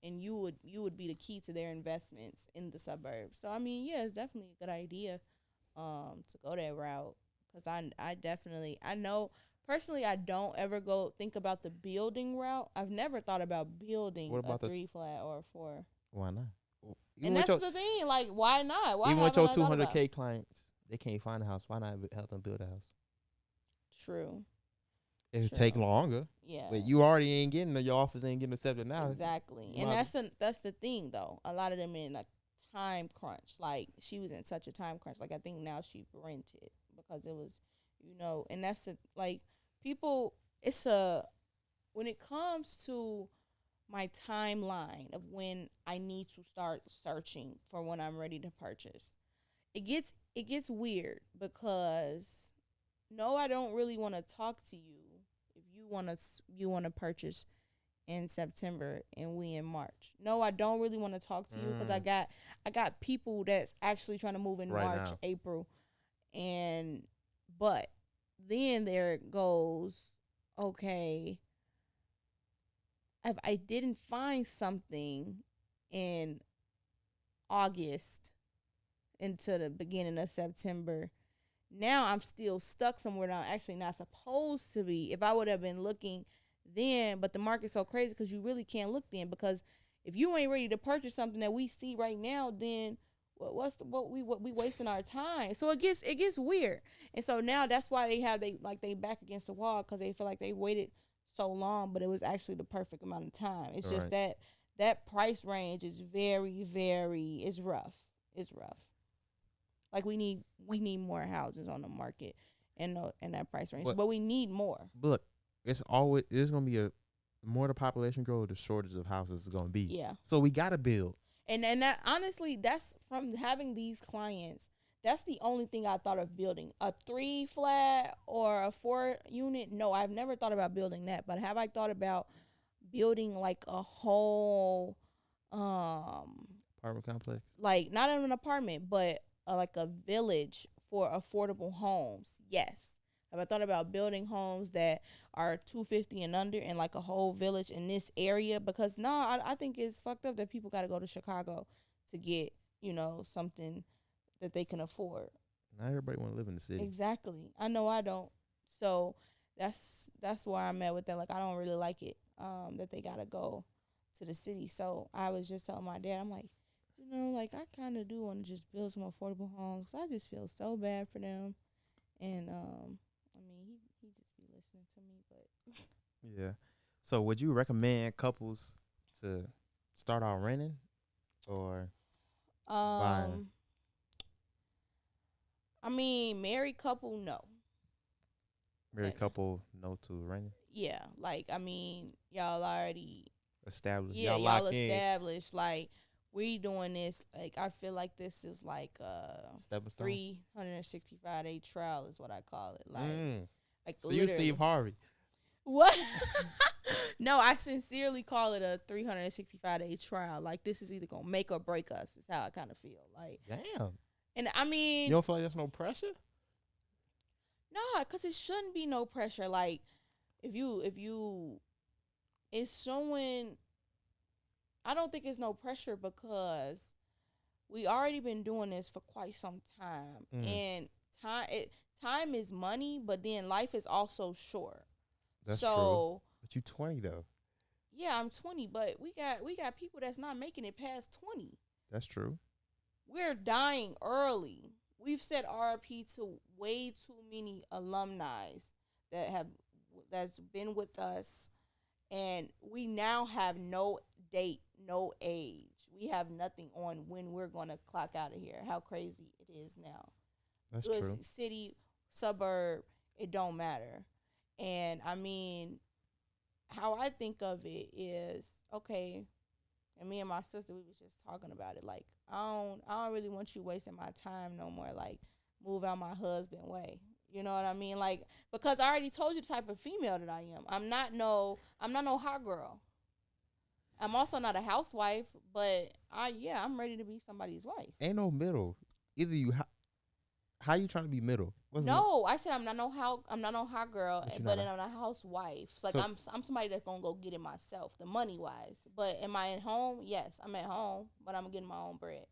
And you would be the key to their investments in the suburbs. So, I mean, yeah, it's definitely a good idea to go that route. Because I know, personally, I don't ever think about the building route. I've never thought about building a 3 flat or a 4. Why not? And that's the thing. Like, why not? Why even with your 200K clients, they can't find a house. Why not help them build a house? True. It would take longer. Yeah. But you already ain't getting your offers ain't getting accepted now. Exactly. And that's the thing though. A lot of them in a time crunch. Like, she was in such a time crunch. Like, I think now she rented because it was, and that's people, when it comes to my timeline of when I need to start searching for when I'm ready to purchase, it gets weird, because no, I don't really want to talk to you if you want to purchase in September and we in March. No, I don't really want to talk to you, because I got people that's actually trying to move in March, now. April, but then there it goes. Okay, if I didn't find something in August into the beginning of September, now I'm still stuck somewhere that I'm actually not supposed to be. If I would have been looking then, but the market's so crazy because you really can't look then, because if you ain't ready to purchase something that we see right now, then what we wasting our time. So it gets weird. And so now that's why they back against the wall, because they feel like they waited so long, but it was actually the perfect amount of time. It's just that price range is very, very, it's rough. It's rough. Like, we need more houses on the market. in that price range. But But we need more. look, it's gonna be the more the population grows, the shortage of houses is gonna be. Yeah. So we gotta build. And that honestly, that's from having these clients. That's the only thing I thought of building. A 3 flat or a 4 unit. No, I've never thought about building that. But have I thought about building like a whole Apartment complex. like not an apartment, but like a village for affordable homes? Yes. Have I thought about building homes that are 250 and under and like a whole village in this area? Because I think it's fucked up that people got to go to Chicago to get, something that they can afford. Not everybody want to live in the city. Exactly. I know I don't. So that's where I'm at with that. Like, I don't really like it that they got to go to the city. So I was just telling my dad, I'm like, like I kind of do want to just build some affordable homes. I just feel so bad for them. And, I mean, he just be listening to me, but. Yeah. So would you recommend couples to start out renting or buying? I mean, married couple, no. Married couple, no to renting? Yeah. Like, I mean, y'all already Established. Yeah, y'all established. Like, we doing this. Like, I feel like this is like stepping stone. 365-day trial is what I call it. Like so you Steve Harvey. What? No, I sincerely call it a 365-day trial. Like, this is either gonna make or break us. Is how I kind of feel. Like, damn. And I mean, you don't feel like there's no pressure? No, because it shouldn't be no pressure. Like, if you, it's showing. I don't think it's no pressure because we already been doing this for quite some time, and time is money, but then life is also short. That's true. But you 20 though. Yeah, I'm 20, but we got people that's not making it past 20. That's true. We're dying early. We've said RIP to way too many alumni that's been with us, and we now have no date, no age. We have nothing on when we're going to clock out of here. How crazy it is now. That's true. City, suburb, it don't matter. And I mean, how I think of it is, okay, and me and my sister, we was just talking about it. Like, I don't really want you wasting my time no more. Like, move out my husband way. You know what I mean? Like, because I already told you the type of female that I am. I'm not no hot girl. I'm also not a housewife, but I'm ready to be somebody's wife. Ain't no middle. Either you how you trying to be middle? I said I'm not no hot girl, but I'm not a housewife. Like, I'm somebody that's gonna go get it myself, the money wise. But am I at home? Yes, I'm at home, but I'm getting my own bread.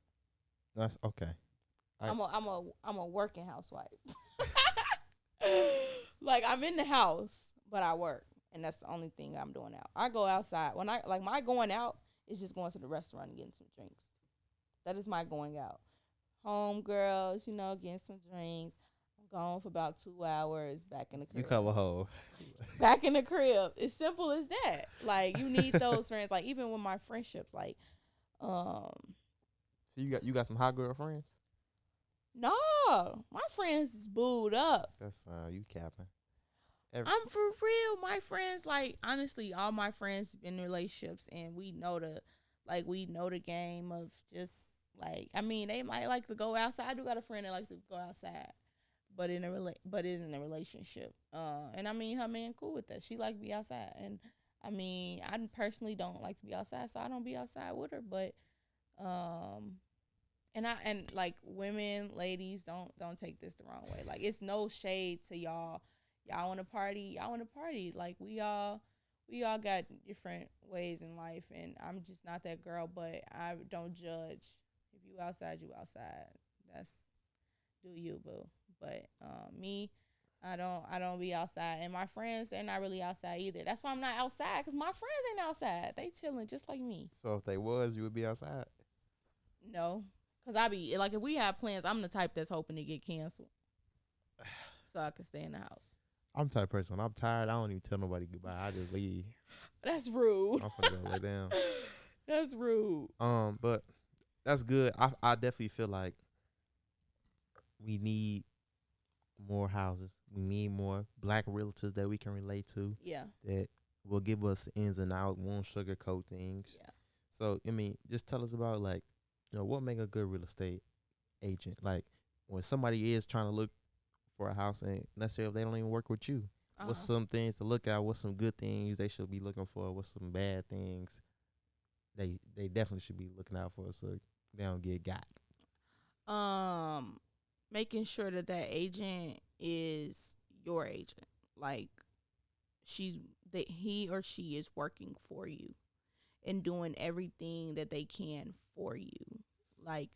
That's okay. I'm a working housewife. Like, I'm in the house, but I work, and that's the only thing I'm doing out. I go outside my going out is just going to the restaurant and getting some drinks. That is my going out. Home girls, getting some drinks. I'm gone for about 2 hours, back in the crib. You cover hoe. Back in the crib. It's simple as that. Like, you need those friends. Like, even with my friendships, like, So you got some hot girl friends? No, my friends is booed up. That's you capping. I'm for real. My friends, like, honestly, all my friends been in relationships, and we know the game of just, like, I mean, they might like to go outside. I do got a friend that like to go outside, but is in a relationship. And I mean, her man cool with that. She like to be outside, and I mean, I personally don't like to be outside, so I don't be outside with her. But and like, women, ladies, don't take this the wrong way. Like, it's no shade to y'all. Y'all want to party. Like, we all got different ways in life, and I'm just not that girl. But I don't judge. If you outside, you outside. That's do you, boo. But me, I don't be outside, and my friends, they're not really outside either. That's why I'm not outside, because my friends ain't outside. They chilling just like me. So if they was, you would be outside? No. Because I be, like, if we have plans, I'm the type that's hoping to get canceled so I can stay in the house. I'm the type of person, when I'm tired, I don't even tell nobody goodbye. I just leave. That's rude. I'm finna go lay down. That's rude. But that's good. I definitely feel like we need more houses. We need more black realtors that we can relate to, Yeah. that will give us ins and outs, won't sugarcoat things. Yeah. So I mean, just tell us about, like, what make a good real estate agent. Like, when somebody is trying to look for a house, and necessarily if they don't even work with you, what's Uh-huh. some things to look at? What's some good things they should be looking for? What's some bad things they definitely should be looking out for, so they don't get got? Um, Making sure that that agent is your agent. Like, she's that he or she is working for you and doing everything that they can for you. Like,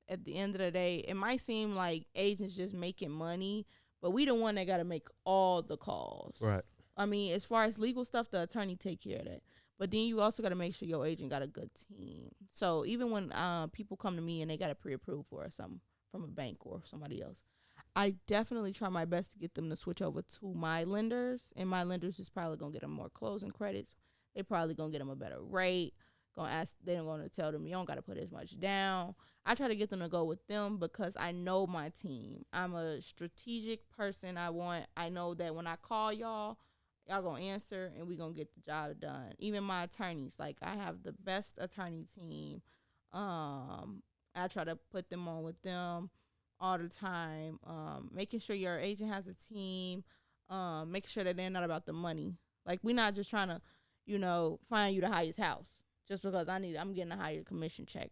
at the end of the day, it might seem like agents just making money, but we the one that got to make all the calls. Right. I mean, as far as legal stuff, the attorney take care of that. But then you also got to make sure your agent got a good team. So even when people come to me and they got a pre-approved for something from a bank or somebody else, I definitely try my best to get them to switch over to my lenders, and my lenders is probably gonna get them more closing credits. They probably gonna get them a better rate. They're gonna tell them you don't gotta put as much down. I try to get them to go with them because I know my team. I'm a strategic person. I know that when I call y'all gonna answer and we gonna get the job done. Even my attorneys, like, I have the best attorney team. I try to put them on with them all the time. Making sure your agent has a team. Making sure that they're not about the money. Like, we're not just trying to, find you the highest house just because I'm getting a higher commission check.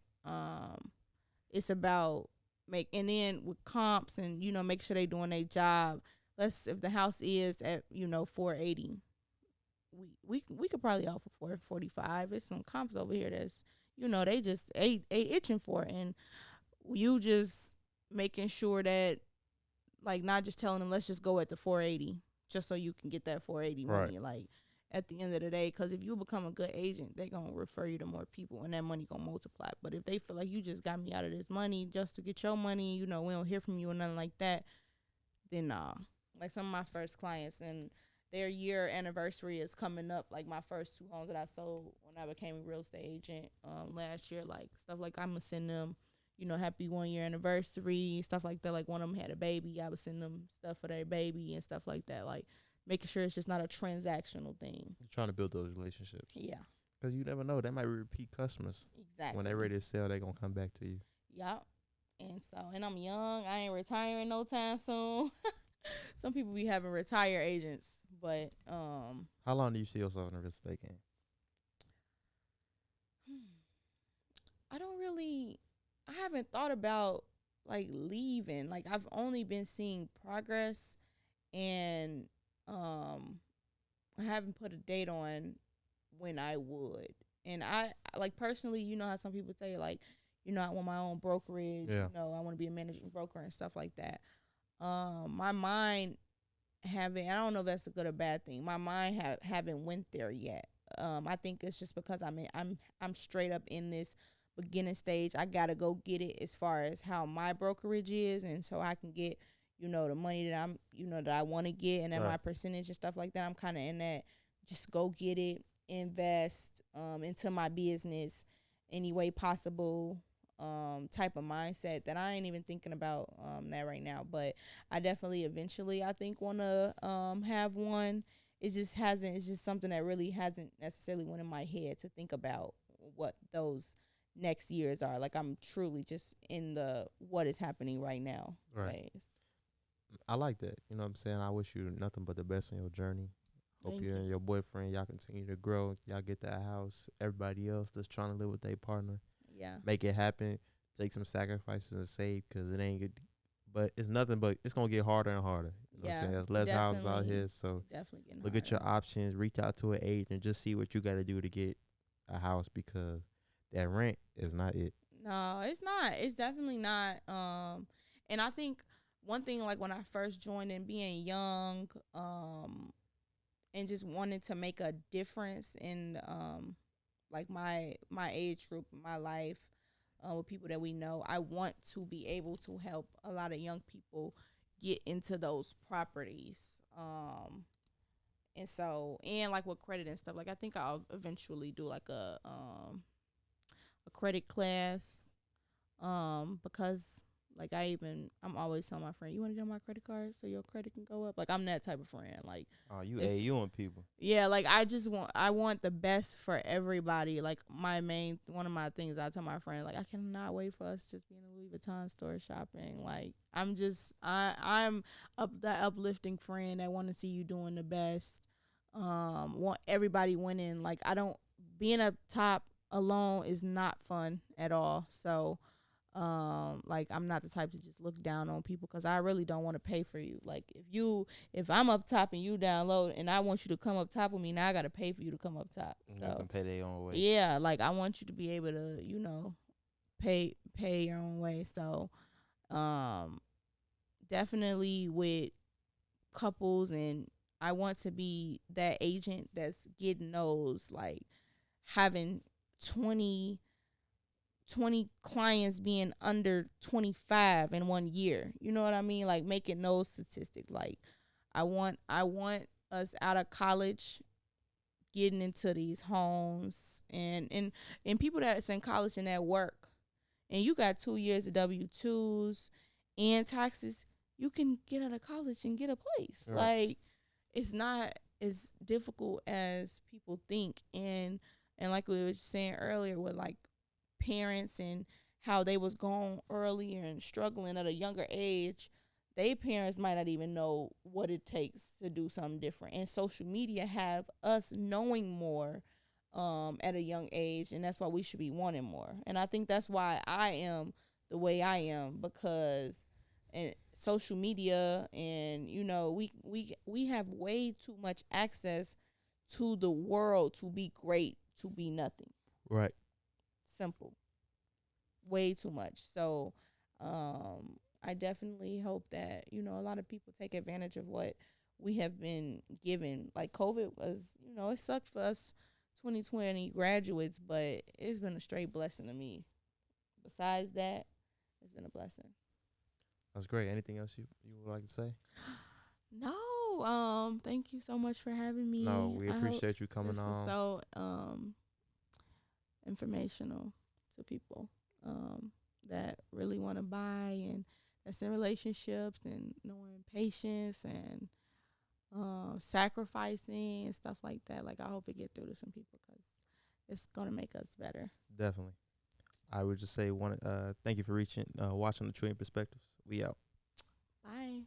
It's about and then with comps and make sure they doing their job. If the house is at 480, we could probably offer 445. There's some comps over here that's they just they itching for it, and you just making sure that, like, not just telling them let's just go at the 480 just so you can get that 480 money. Right. Like, at the end of the day, because if you become a good agent, they're gonna refer you to more people and that money gonna multiply. But if they feel like you just got me out of this money just to get your money, we don't hear from you or nothing like that, then nah. Like, some of my first clients, and their year anniversary is coming up. Like, my first 2 homes that I sold when I became a real estate agent last year, like, stuff like I'm gonna send them happy 1 year anniversary, stuff like that. Like, one of them had a baby, I would send them stuff for their baby and stuff like that. Like, making sure it's just not a transactional thing. You're trying to build those relationships. Yeah. Because you never know. They might be repeat customers. Exactly. When they're ready to sell, they're going to come back to you. Yup. And I'm young. I ain't retiring no time soon. Some people be having retired agents, but How long do you see yourself in the real estate game? I haven't thought about, like, leaving. Like, I've only been seeing progress, and I haven't put a date on when I would. And I like, personally, how some people say, like, I want my own brokerage. Yeah. I want to be a managing broker and stuff like that. My mind I don't know if that's a good or bad thing. My mind haven't went there yet. I think it's just because I'm straight up in this beginning stage. I gotta go get it as far as how my brokerage is, and so I can get the money that I'm that I want to get, and then my percentage and stuff like that. I'm kind of in that just go get it, invest into my business any way possible type of mindset that I ain't even thinking about that right now. But I definitely eventually, I think, want to have one. It's just something that really hasn't necessarily went in my head to think about what those next years are. Like, I'm truly just in the what is happening right now phase. I like that. You know what I'm saying? I wish you nothing but the best in your journey. Hope you and your boyfriend, y'all continue to grow. Y'all get that house. Everybody else that's trying to live with their partner, Yeah, make it happen. Take some sacrifices and save, because it ain't good. But it's nothing but it's going to get harder and harder. You know what I'm saying? There's less houses out here. So definitely look at your options. Reach out to an agent. Just see what you got to do to get a house, because that rent is not it. No, it's not. It's definitely not. And I think one thing, like, when I first joined and being young, and just wanting to make a difference in, like, my age group, my life, with people that we know, I want to be able to help a lot of young people get into those properties. And so, and like with credit and stuff, like, I think I'll eventually do like a credit class, because Like I'm always telling my friend, you want to get on my credit card so your credit can go up. Like I'm that type of friend. Like Oh, you it's AU people. yeah, like I want the best for everybody. Like one of my things I tell my friend, like I cannot wait for us just being in a Louis Vuitton store shopping. Like I'm that uplifting friend that want to see you doing the best. Want everybody winning. Like I don't being up top alone is not fun at all. So like I'm not the type to just look down on people because I really don't want to pay for you. Like if I'm up top and you down low and I want you to come up top with me, now I gotta pay for you to come up top. So You can pay their own way. yeah, like I want you to be able to pay your own way. So um definitely with couples, and I want to be that agent that's getting those, like having 20 clients being under 25 in 1 year. You know what I mean? Like making those statistics. Like I want us out of college getting into these homes and people that's in college and at work. And you got 2 years of W-2s and taxes, you can get out of college and get a place. Right. Like it's not as difficult as people think. And like we were saying earlier with like parents and how they was gone earlier and struggling at a younger age, they parents might not even know what it takes to do something different. And social media have us knowing more at a young age, and that's why we should be wanting more. And I think that's why I am the way I am, because and social media, and we have way too much access to the world to be great, to be nothing. Right. Simple. Way too much. So I definitely hope that a lot of people take advantage of what we have been given. Like COVID was, it sucked for us 2020 graduates, but it's been a straight blessing to me. Besides that, it's been a blessing. That's great. Anything else you would like to say? No. Thank you so much for having me. No, we appreciate you coming on. This is so informational to people that really want to buy and that's in relationships and knowing patience and sacrificing and stuff like that. Like I hope it get through to some people because it's gonna make us better. Definitely. I would just say thank you for watching the Trillion Perspectives. We out. Bye.